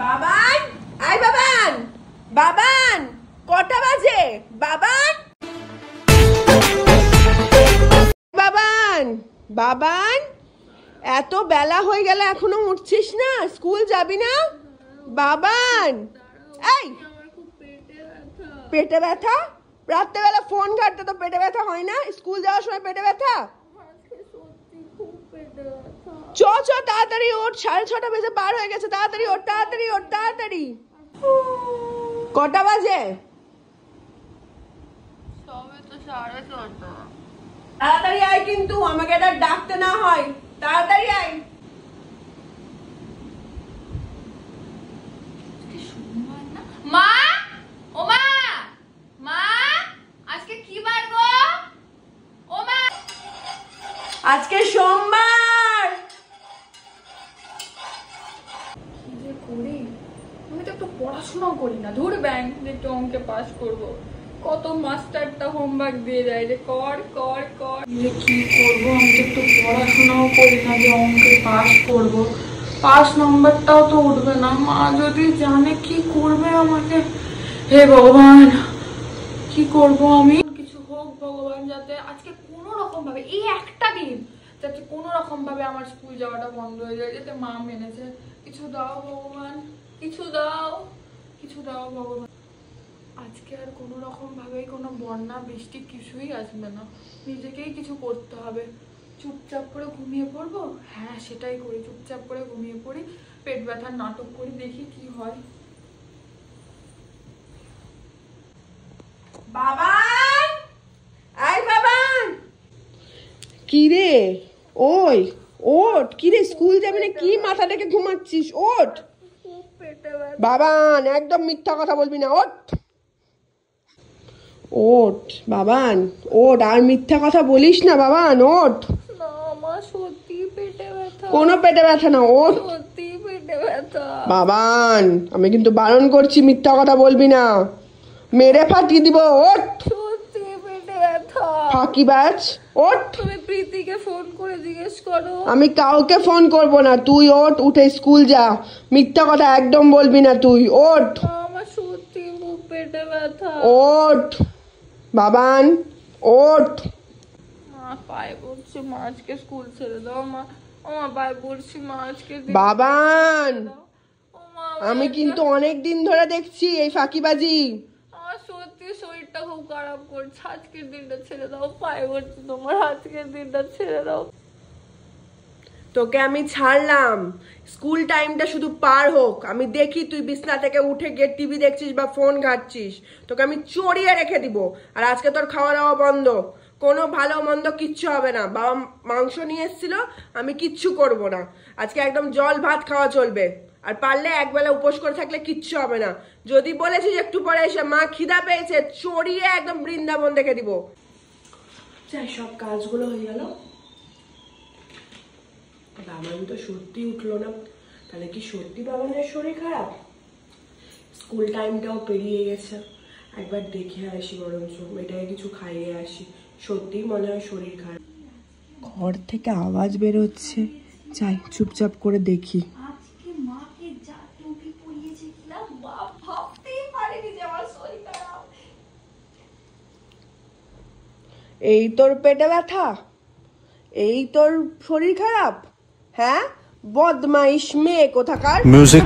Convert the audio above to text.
Baban, I Baban, Baban, কটা বাজে? বাবান, বাবান, বাবান, এত বেলা হয়ে গেল এখনো উঠছিস না? স্কুল যাবি না? বাবান, এই পেটে ব্যথা? রাত্রেবেলা ফোন ঘাটতে তো পেটে ব্যথা হয় না? স্কুল যাওয়ার সময় পেটে ব্যথা? চ চ তাড়াতাড়ি ওঠ, 6:30 বেজে পার হয়ে গেছে। তাড়াতাড়ি ওঠ, তাড়াতাড়ি ওঠ, তাড়াতাড়ি। কটা বাজে? তাড়াতাড়ি আয়, কিন্তু আমাকে এটা ডাকতে না হয়। তাড়াতাড়ি আয়। মা, ও মা, মা, আজকে কি বার গো? ও মা, আজকে সোমবার। কি যে করি, আমি তো একটু পড়াশোনাও করি না। ধুর ব্যাংক একটু অঙ্কে পাস করব। কত মাস্টারটা হোমওয়ার্ক দিয়ে যায় যে কর কর কর। কি করবো, আমি তো একটু পড়াশোনাও করি না যে অঙ্কে পাস করব। পাস নাম্বারটাও তো উঠবে না। মা যদি জানে কি করবে আমাকে। হে ভগবান, কি করব আমি? কিছু হোক ভগবান, যাতে আজকে কোনো রকম ভাবে, এই একটা দিন যাতে কোনো রকম ভাবে আমার স্কুল যাওয়াটা বন্ধ হয়ে যায়, যাতে মা মেনেছে। কিছু দাও ভগবান, কিছু দাও, কিছু দাও ভগবান। আজকে আর কোনো রকম ভাবে কোনো বন্যা বৃষ্টি কিছুই আসবে না। নিজেকেই কিছু করতে হবে। চুপচাপ করে ঘুমিয়ে পড়বো। হ্যাঁ, সেটাই করি, চুপচাপ করে ঘুমিয়ে পড়ি, পেট ব্যথার নাটক করি, দেখি কি হয়। বাবান, আই বাবান। কি রে? ওই ওঠ। কি রে, স্কুল যাবি না? কি মাথা থেকে ঘুমাচ্ছিস? ওঠ বাবান, একদম মিথ্যা কথা বলবি না। ওঠ ওঠ বাবান, ওঠ। আর মিথ্যা কথা বলিস না বাবান, ওঠ। না মা, সত্যি পেটে ব্যথা। কোনো পেটে ব্যথা না, ওঠ। সত্যি পেটে ব্যথা। বাবান, আমি কিন্তু বারণ করছি, মিথ্যা কথা বলবি না, মেরে ফাটিয়ে দিব। ওঠ। সত্যি পেটে ব্যথা। ফাঁকিবাজ, ওঠ। তুমি প্রীতিকে ফোন করে জিজ্ঞেস করো। আমি কাউকে ফোন করব না, তুই ওঠ, উঠে স্কুল যা। মিথ্যা কথা একদম বলবি না তুই, ওঠ। আমার সত্যি খুব পেটে ব্যথা। ওঠ বাবান, ওঠ। মা পায়ে পড়ছি, মা আজকে স্কুল ছেড়ে দাও। মা, ও মা পায়ে পড়ছি, মা আজকে বাবান, ও মা, আমি কিন্তু অনেক দিন ধরে দেখছি এই ফাঁকিবাজি। আমার সত্যি শরীরটা খুব খারাপ করছে। আজকের দিনটা ছেড়ে দাও, পায়ে পড়ছি তোমার, আজকের দিনটা ছেড়ে দাও। তোকে আমি ছাড়লাম, স্কুল টাইমটা শুধু পার হোক। আমি দেখি তুই বিছনা থেকে উঠে গিয়ে টিভি দেখছিস বা ফোন ঘাটছিস, তোকে আমি চড়িয়ে রেখে দিব। আর আজকে তোর খাওয়া দাওয়া বন্ধ, কোনো ভালো মন্দ কিচ্ছু হবে না। বাবা মাংস নিয়ে এসেছিল, আমি কিচ্ছু করব না। আজকে একদম জল ভাত খাওয়া চলবে। আর পারলে একবেলা উপোস করে থাকলে কিচ্ছু হবে না। যদি বলেছিস একটু পরে এসে মা খিদা পেয়েছে, চড়িয়ে একদম বৃন্দাবন দেখে দিব। যাই, সব কাজগুলো হয়ে গেল। বাবান তো সত্যি উঠলো না, তাহলে কি সত্যি বাবানের শরীর খারাপ? স্কুল টাইমটাও পেরিয়ে গেছে, একবার দেখে আসি, বরঞ্চ মেয়েটাকে কিছু খাইয়ে আসি। সত্যি মনে হয় শরীর খারাপ। ঘর থেকে আওয়াজ বেরোচ্ছে, যাই চুপচাপ করে দেখি। আজকে মাকে যা টুপি পরিয়েছে কিনা, বাপ ভাবতেই পারেনি যে আমার শরীর খারাপ। এই তোর পেটে ব্যথা? এই তোর শরীর খারাপ? হ্যাঁ, বদমাইশ মেয়ে কোথাকার। মিউজিক।